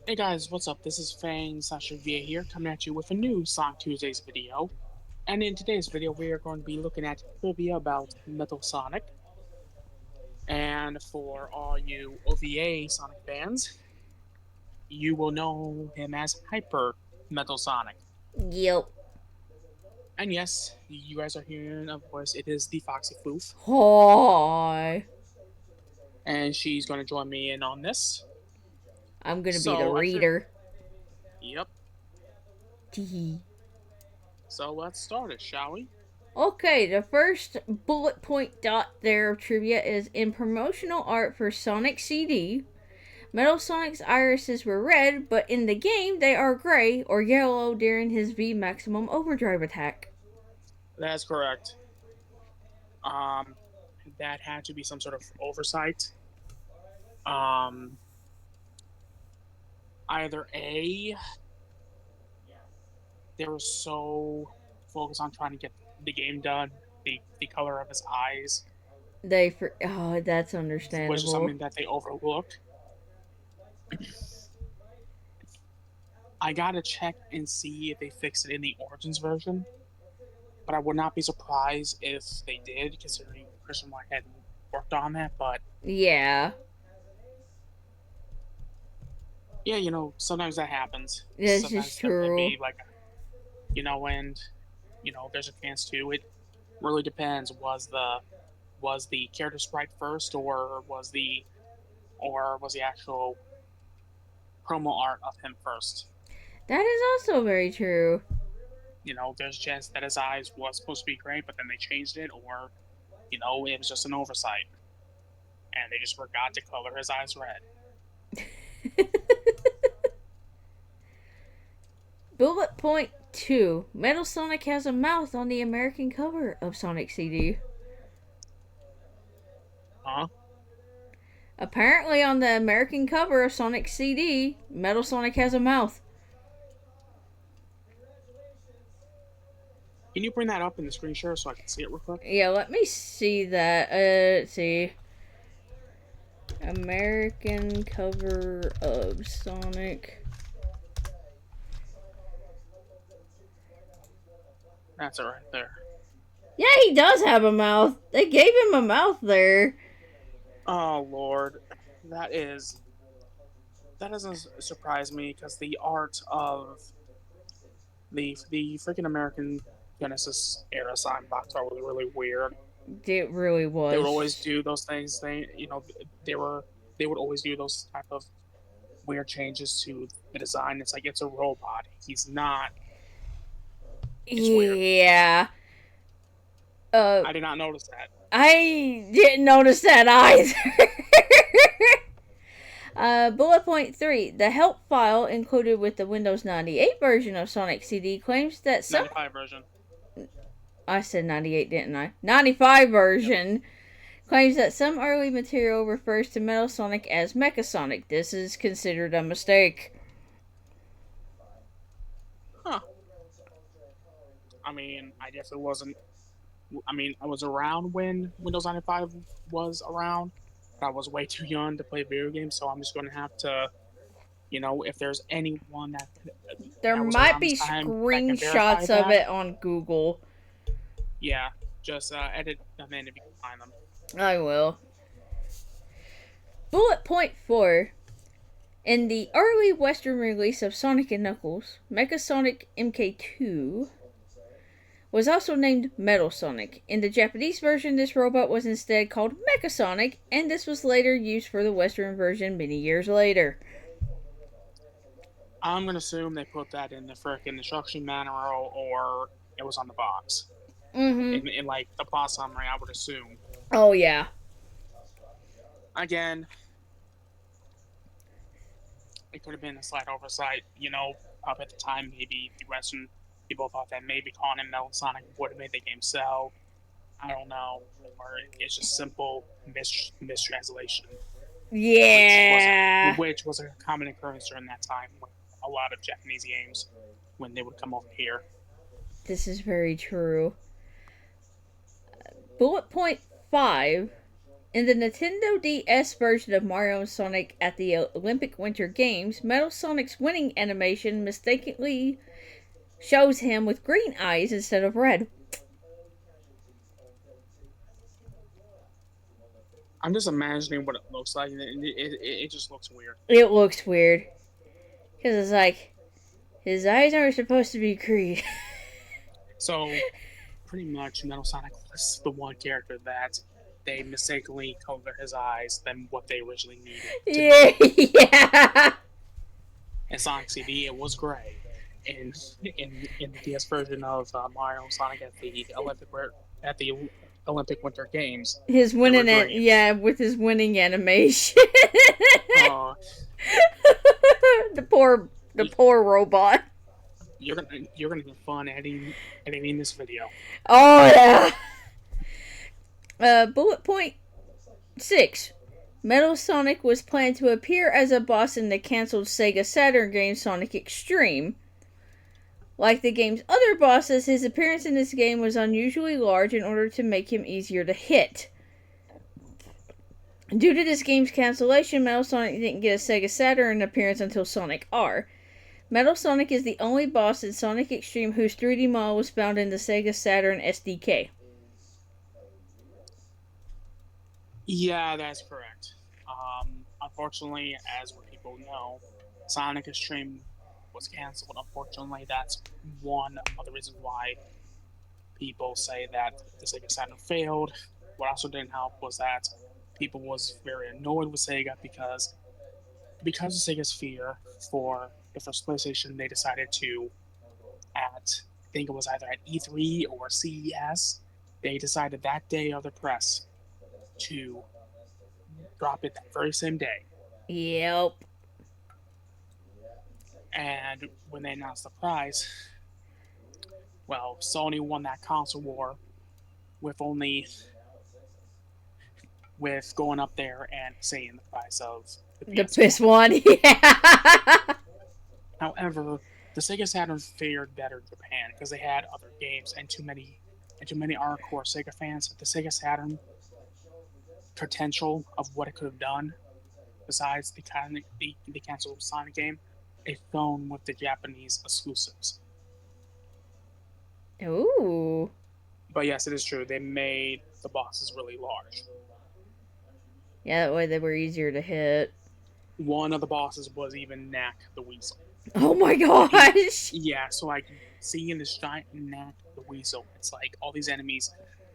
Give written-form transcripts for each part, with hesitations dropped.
Hey guys, what's up? This is Fang Sasha Via here, coming at you with a new Sonic Tuesdays video. And in today's video, we are going to be looking at trivia about Metal Sonic. And for all you OVA Sonic fans, you will know him as Hyper Metal Sonic. Yep. And yes, you guys are hearing a voice. It is the Foxy Floof, Hi. and she's going to join me in on this. I'm gonna be the So, reader. yep. Tee. So let's start it, shall we? Okay, the first bullet point dot there of trivia is in promotional art for Sonic CD. Metal Sonic's irises were red, but in the game they are gray or yellow during his V Maximum Overdrive attack. That's correct. Um, that had to be some sort of oversight. Um, Either A, they were so focused on trying to get the game done, the color of his eyes, That's which is understandable. something that they overlooked. I gotta check and see if they fixed it in the Origins version, but I would not be surprised if they did, considering Christian White had worked on that. But Yeah, yeah, sometimes that happens. this is Sometimes there can true. be like, and there's a chance too. It really depends. Was the character sprite first, or was the actual promo art of him first? That is also very true. There's a chance that his eyes was supposed to be gray, but then they changed it, or it was just an oversight, and they just forgot to color his eyes red. Bullet point 2. Metal Sonic has a mouth on the American cover of Sonic CD. Huh? Apparently, on the American cover of Sonic CD, Metal Sonic has a mouth. Can you bring that up in the screen share so I can see it real quick? Yeah, let me see that. Let's see. American cover of Sonic. That's it right there. Yeah, he does have a mouth. They gave him a mouth there. Oh Lord, that is that doesn't surprise me because the art of the freaking American Genesis era sign box art was really weird. It really They would always was. do those things. They were they would always do those type of weird changes to the design. It's like it's a robot. He's not. It's weird. Yeah. Uh, I did not notice that. I didn't notice that either. Bullet point 3. The help file included with the Windows 98 version of Sonic CD claims that some. 95 version. I said 98, didn't I? 95 Yep. version claims that some early material refers to Metal Sonic as Mecha Sonic. This is considered a mistake. Huh. I mean, I guess it wasn't. I mean, I was around when Windows 95 was around, but I was way too young to play video games. So I'm just going to have to, if there's anyone There that was might around this be time that can verify screenshots of that, it on Google. yeah, just edit them in if you can find them. I will. Bullet point 4. In the early Western release of Sonic and Knuckles, Mecha Sonic MK2 was also named Metal Sonic. In the Japanese version, this robot was instead called Mecha Sonic, and this was later used for the Western version many years later. I'm going to assume they put that in the frickin' instruction manual or it was on the box. Mm hmm. In like the plot summary, I would assume. Oh, yeah. Again, it could have been a slight oversight. Up at the time, maybe the Western people thought that maybe calling him Metal Sonic would have made the game sell. I don't know, or it's just simple mistranslation, Yeah. which was a common occurrence during that time with a lot of Japanese games when they would come over here. This is very true. Bullet point 5. In the Nintendo DS version of Mario and Sonic at the Olympic Winter Games, Metal Sonic's winning animation mistakenly shows him with green eyes instead of red. I'm just imagining what it looks like, and it just looks weird. It looks weird. Because it's like, his eyes aren't supposed to be green. So, pretty much, Metal Sonic was the one character that they mistakenly colored his eyes than what they originally needed. Yeah. In Sonic CD, it was gray. In the DS version of Mario and Sonic at the Olympic Winter Games, His winning, green. yeah, with his winning animation. The poor robot. You're gonna have fun editing this video. Oh yeah. Bullet point 6. Metal Sonic was planned to appear as a boss in the cancelled Sega Saturn game Sonic X-treme. Like the game's other bosses, his appearance in this game was unusually large in order to make him easier to hit. Due to this game's cancellation, Metal Sonic didn't get a Sega Saturn appearance until Sonic R. Metal Sonic is the only boss in Sonic X-treme whose 3D model was found in the Sega Saturn SDK. Yeah, that's correct. Unfortunately, as people know, Sonic X-treme was canceled. Unfortunately, that's one of the reasons why people say that the Sega Saturn failed. What also didn't help was that people was very annoyed with Sega because of Sega's fear for the first PlayStation, they decided to, I think it was either at E3 or CES, they decided that day of the press to drop it that very same day. Yep. And when they announced the price, well, Sony won that console war with going up there and saying the price of the PS1. Yeah. However, the Sega Saturn fared better in Japan because they had other games and too many hardcore Sega fans. The Sega Saturn potential of what it could have done, besides the canceled Sonic game, is shown with the Japanese exclusives. Ooh. But yes, it is true. They made the bosses really large. Yeah, that way they were easier to hit. One of the bosses was even Knack the Weasel. Oh my gosh! Yeah, so like seeing this giant Knack the Weasel, it's like all these enemies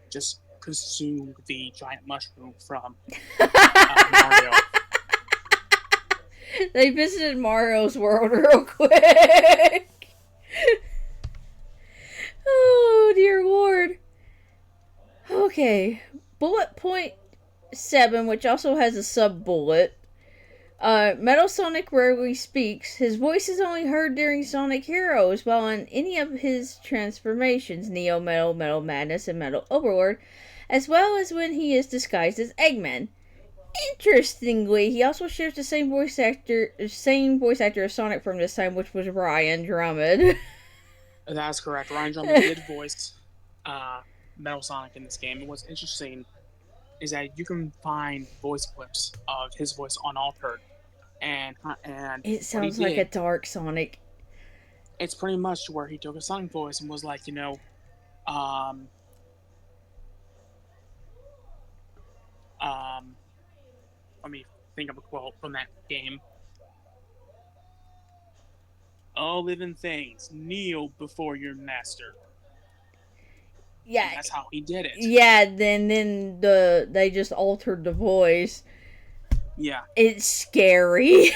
just consumed the giant mushroom from Mario. They visited Mario's world real quick. Oh dear lord. Okay, bullet point 7, which also has a sub bullet. Metal Sonic rarely speaks. His voice is only heard during Sonic Heroes, while in any of his transformations, Neo Metal, Metal Madness, and Metal Overlord, as well as when he is disguised as Eggman. Interestingly, he also shares the same voice actor as Sonic from this time, which was Ryan Drummond. That's correct. Ryan Drummond did voice Metal Sonic in this game. And what's interesting is that you can find voice clips of his voice unaltered, and it sounds like a dark Sonic. It's pretty much where he took a Sonic voice and was like, let me think of a quote from that game. All living things, kneel before your master. Yeah, and that's how he did it. Yeah, then they just altered the voice. Yeah, it's scary.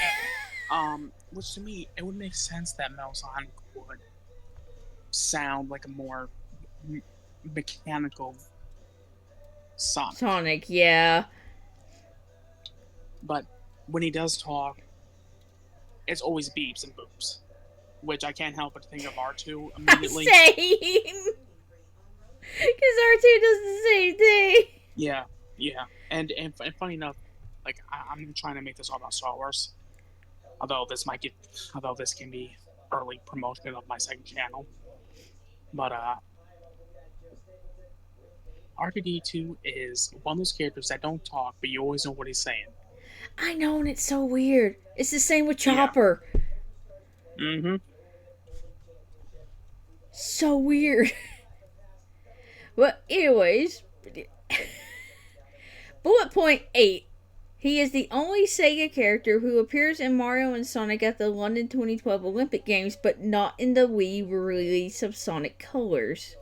Which to me, it would make sense that Metal Sonic would sound like a more mechanical Sonic. Sonic, yeah. But when he does talk, it's always beeps and boops, which I can't help but think of R2 immediately. Same. Because R2 does the same thing. Yeah. And funny enough, like I'm trying to make this all about Star Wars. Although this can be early promotion of my second channel. But R2D2 is one of those characters that don't talk, but you always know what he's saying. I know, and it's so weird. It's the same with Yeah. Chopper. Mm-hmm. So weird. But anyways, bullet point 8. He is the only Sega character who appears in Mario and Sonic at the London 2012 Olympic Games, but not in the Wii release of Sonic Colors.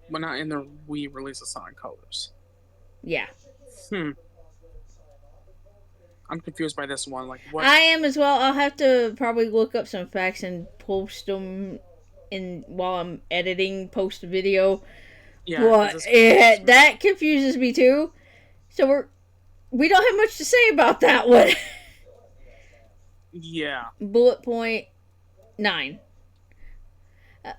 But not in the Wii release of Sonic Colors. Yeah. I'm confused by this one. Like, what? I am as well. I'll have to probably look up some facts and post them in while I'm editing post video. Yeah. But that confuses me too. So we don't have much to say about that one. Yeah. Bullet point 9.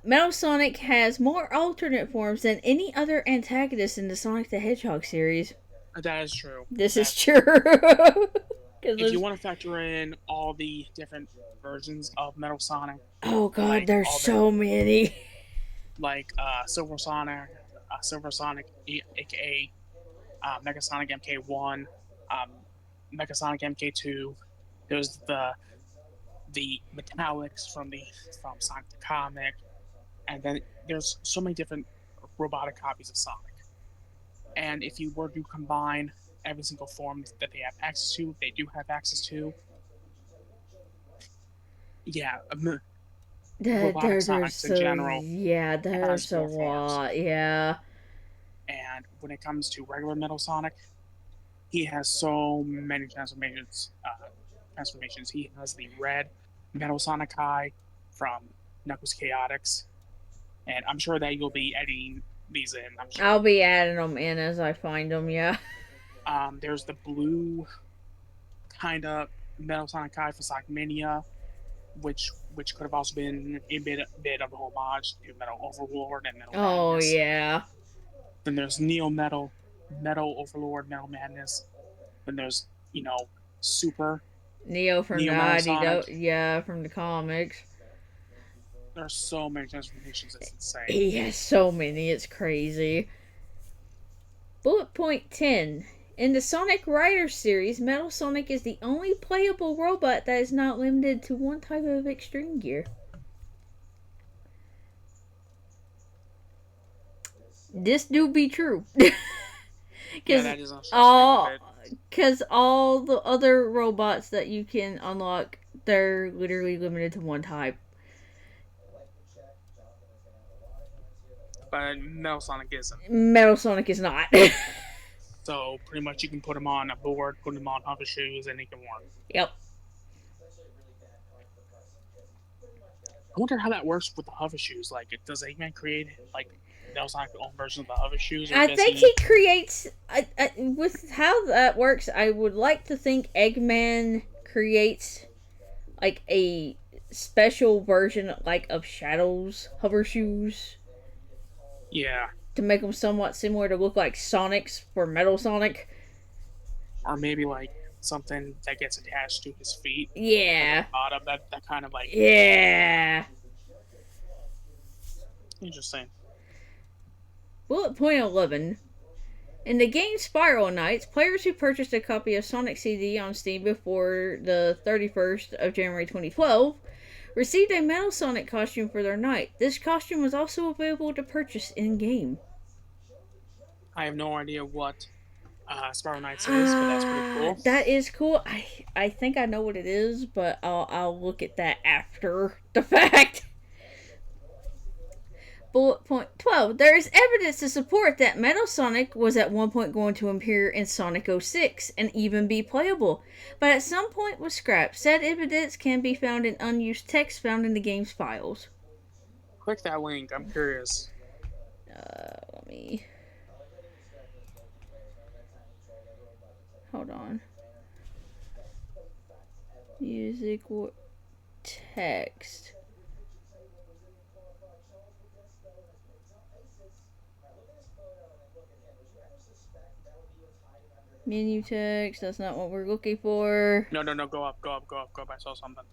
Metal Sonic has more alternate forms than any other antagonist in the Sonic the Hedgehog series. That is true. This is true. If you want to factor in all the different versions of Metal Sonic. Oh god, like, there's so many. Like Silver Sonic, aka Mega Sonic MK1, Mega Sonic MK2. There's the Metallics from Sonic the Comic, and then there's so many different robotic copies of Sonic. And if you were to combine every single form that they have access to, they do have access to. Yeah, robotic Sonics in general. Yeah, there's a lot. Yeah. And when it comes to regular Metal Sonic, he has so many transformations. He has the red Metal Sonic Eye from Knuckles Chaotix, and I'm sure that you'll be editing these in. I'll be adding them in as I find them. Yeah. There's the blue kind of Metal Sonic Eye for Sonic Mania, which could have also been a bit of a homage to Metal Overlord and Metal Madness. Oh yeah. Then there's Neo Metal Overlord, Metal Madness. Then there's Super Neo from from the comics. There's so many transformations, it's insane. He has so many, it's crazy. Bullet point 10. In the Sonic Riders series, Metal Sonic is the only playable robot that is not limited to one type of extreme gear. This do be true. Because all the other robots that you can unlock, they're literally limited to one type. But Metal Sonic isn't. Metal Sonic is not. So pretty much you can put him on a board, put him on hover shoes, and he can work. Yep. I wonder how that works with the hover shoes. Like, does Eggman create Metal Sonic's own version of the hover shoes? I think he creates. With how that works, I would like to think Eggman creates like a special version of Shadow's hover shoes. Yeah. To make them somewhat similar to look like Sonic's for Metal Sonic. Or maybe something that gets attached to his feet. Yeah. Bottom, that kind of Yeah. Interesting. Bullet point 11. In the game Spiral Knights, players who purchased a copy of Sonic CD on Steam before the 31st of January 2012 received a Metal Sonic costume for their knight. This costume was also available to purchase in-game. I have no idea what Spiral Knights is, but that's pretty cool. That is cool. I think I know what it is, but I'll look at that after the fact. Bullet point 12. There is evidence to support that Metal Sonic was at one point going to appear in Sonic 06 and even be playable, but at some point was scrapped. Said evidence can be found in unused text found in the game's files. Click that link. I'm curious. Let me... Hold on. Music text. Menu text, that's not what we're looking for. No, go up. I saw something.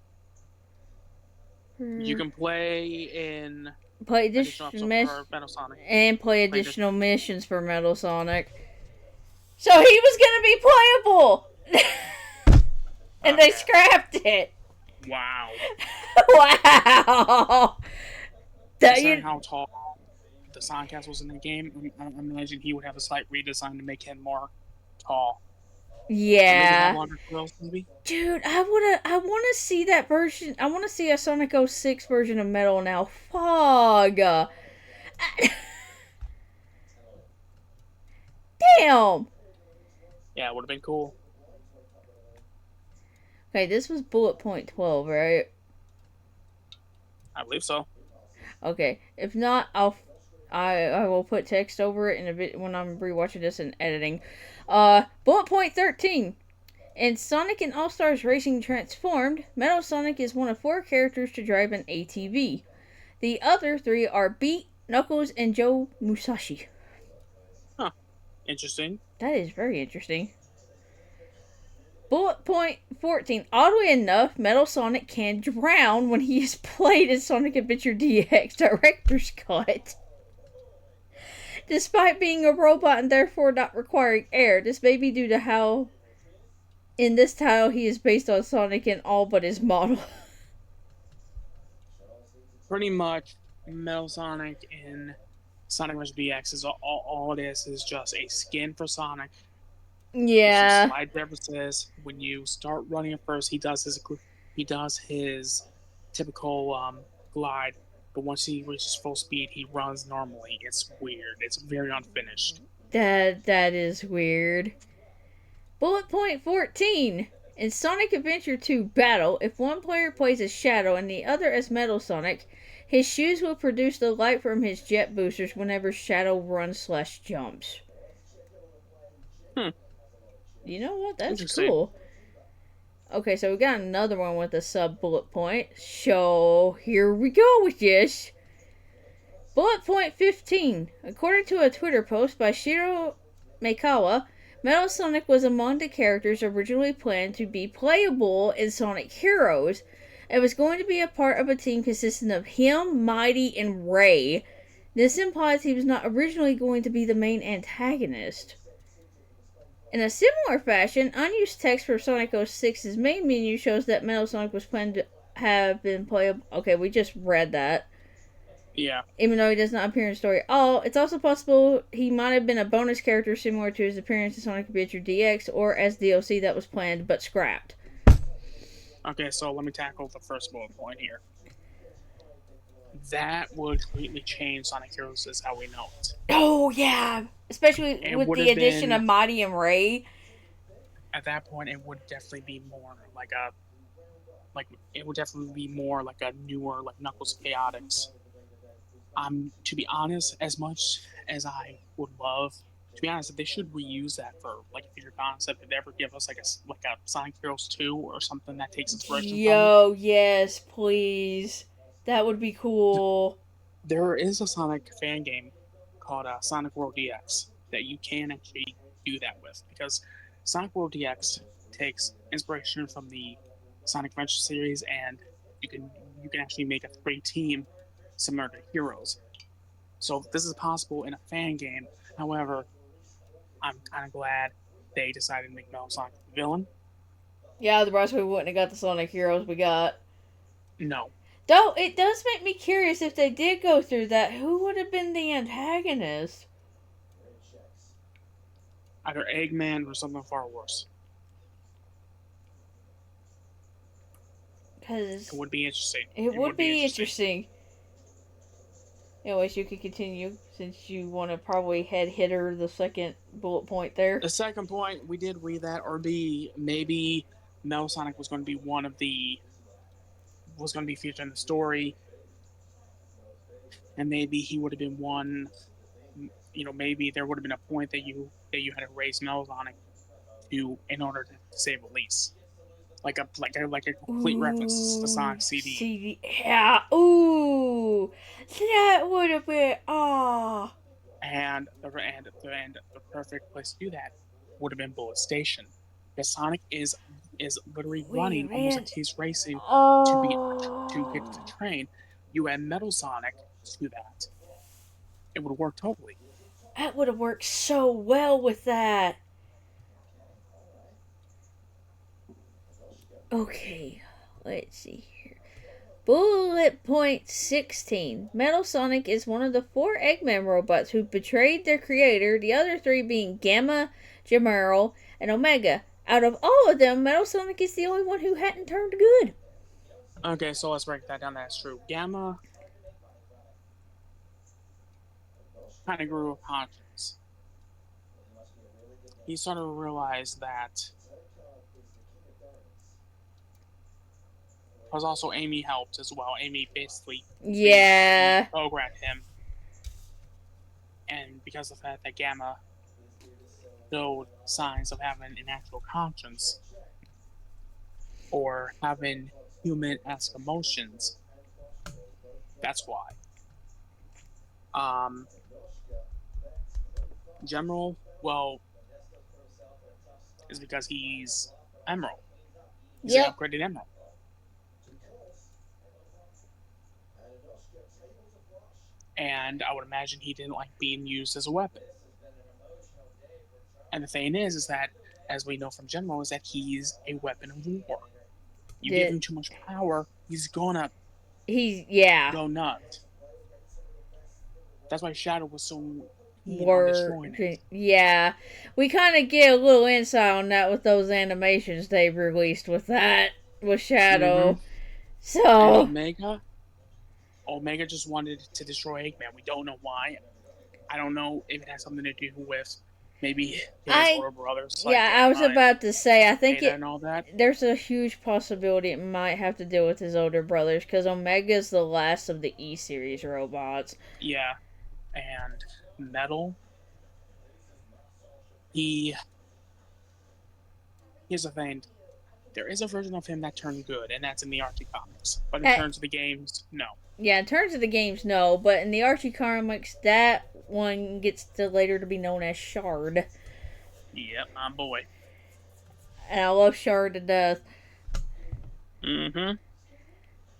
You can play in play additional additional episodes for Metal Sonic. and play Play additional missions for Metal Sonic. So he was gonna be playable, and they scrapped it. Wow. Wow. Considering how tall the Sonic Cast was in the game, I imagine he would have a slight redesign to make him more tall. Maybe have yeah. longer curls, maybe. Dude, I want to see that version. I want to see a Sonic 06 version of Metal now. Fog. Damn. Yeah, it would have been cool. Okay, this was bullet point 12, right? I believe so. Okay, if not, I will put text over it in a bit when I'm rewatching this and editing. Bullet point 13. In Sonic and All-Stars Racing Transformed, Metal Sonic is one of 4 characters to drive an ATV. The other 3 are Beat, Knuckles, and Joe Musashi. Huh. Interesting. That is very interesting. Bullet point 14. Oddly enough, Metal Sonic can drown when he is played in Sonic Adventure DX Director's Cut. Despite being a robot and therefore not requiring air, this may be due to how in this title he is based on Sonic in all but his model. Pretty much, Metal Sonic in Sonic vs. DX is all it is just a skin for Sonic. Yeah. Slide surfaces. When you start running at first, he does his typical glide, but once he reaches full speed, he runs normally. It's weird. It's very unfinished. That is weird. Bullet point 14. In Sonic Adventure 2 Battle, if one player plays as Shadow and the other as Metal Sonic, his shoes will produce the light from his jet boosters whenever Shadow runs/jumps. You know what? That's cool. Okay, so we got another one with a sub bullet point. So here we go with this. Bullet point 15. According to a Twitter post by Shiro Meikawa, Metal Sonic was among the characters originally planned to be playable in Sonic Heroes. It was going to be a part of a team consisting of him, Mighty, and Ray. This implies he was not originally going to be the main antagonist. In a similar fashion, unused text for Sonic 06's main menu shows that Metal Sonic was planned to have been playable. Okay, we just read that. Yeah. Even though he does not appear in the story at all, it's also possible he might have been a bonus character similar to his appearance in Sonic Adventure DX or as DLC that was planned but scrapped. Okay, so let me tackle the first bullet point here. That would completely change Sonic Heroes as how we know it. Oh, yeah! Especially with the addition of Mighty and Ray. At that point, it would definitely be more it would definitely be more like a newer, like Knuckles Chaotix. To be honest, as much as I would love, to be honest, they should reuse that for like a future concept. If they ever give us like a Sonic Heroes 2 or something that takes inspiration from it. Yes, please. That would be cool. There is a Sonic fan game called Sonic World DX that you can actually do that with, because Sonic World DX takes inspiration from the Sonic Adventure series, and you can actually make a 3-team similar to Heroes. So this is possible in a fan game. However, I'm kind of glad they decided to make Metal Sonic the villain. Yeah, otherwise we wouldn't have got the Sonic Heroes we got. No. Though it does make me curious, if they did go through that, who would have been the antagonist? Either Eggman or something far worse. Because it would be interesting. It would be interesting. Anyways, you can continue since you want to probably head hitter the second bullet point there. The second point, we did read that, or maybe Metal Sonic was going to be featured in the story, and maybe he would have been one. Maybe there would have been a point that you had to raise Metal Sonic in order to save Elise, like a complete reference to Sonic CD. Yeah. Ooh, that would have been And the perfect place to do that would have been Bullet Station, because Sonic is literally running almost like he's racing to get to the train. You had Metal Sonic to that. It would work totally. That would have worked so well with that. Okay, let's see here. Bullet point 16. Metal Sonic is one of the 4 Eggman robots who betrayed their creator, the other 3 being Gamma, Gemerl, and Omega. Out of all of them, Metal Sonic is the only one who hadn't turned good. Okay, so let's break that down. That's true. Gamma kind of grew a conscience. He sort of realized that. Because also Amy helped as well. Amy basically programmed him. And because of the fact that Gamma showed signs of having an actual conscience or having human-esque emotions, that's why. Gemerl, well, is because he's Emerald. He's an upgraded Emerald. And I would imagine he didn't like being used as a weapon. And the thing is that, as we know from Gemerl, is that he's a weapon of war. You give him too much power, he's gonna go nuts. That's why Shadow was so destroying it. Yeah, we kind of get a little insight on that with those animations they released with that with Shadow. Mm-hmm. So and Omega just wanted to destroy Eggman. We don't know why. I don't know if it has something to do with maybe his older brothers. I was about to say, I think and all that. There's a huge possibility it might have to do with his older brothers, because Omega's the last of the E-Series robots. Yeah, and Metal, here's the thing. There is a version of him that turned good, and that's in the Archie comics. But in terms of the games, no. Yeah, in terms of the games, no. But in the Archie comics, that one gets later to be known as Shard. Yep, my boy. And I love Shard to death. Mm-hmm.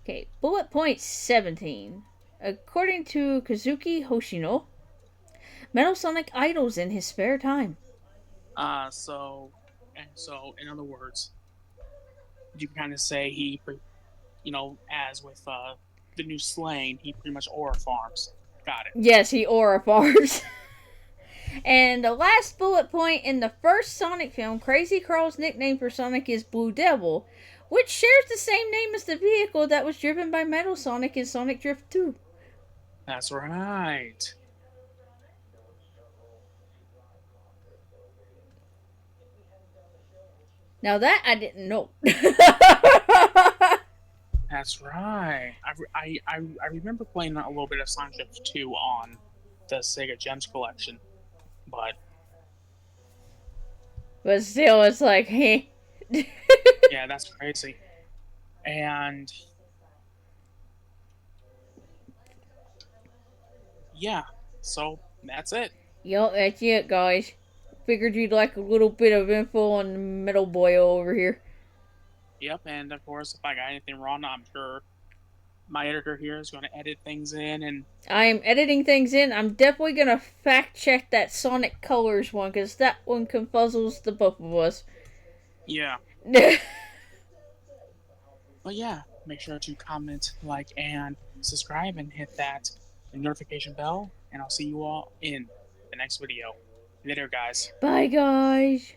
Okay, bullet point 17. According to Kazuki Hoshino, Metal Sonic idles in his spare time. So in other words, you can kind of say he, as with the new Slain, he pretty much aura farms. Got it. Yes, he aura farms. And the last bullet point, in the first Sonic film, Crazy Carl's nickname for Sonic is Blue Devil, which shares the same name as the vehicle that was driven by Metal Sonic in Sonic Drift 2. That's right. Now that I didn't know. That's right. I remember playing a little bit of Sonic Drift 2 on the Sega Gems collection, but still, it's like, hey. Yeah, that's crazy. And yeah, so that's it. Yup, that's it, guys. Figured you'd like a little bit of info on the Metal Boy over here. Yep, and of course, if I got anything wrong, I'm sure my editor here is going to edit things in. And I am editing things in. I'm definitely going to fact check that Sonic Colors one, because that one confuzzles the both of us. Yeah. But yeah, make sure to comment, like, and subscribe, and hit that notification bell. And I'll see you all in the next video. Later, guys. Bye, guys.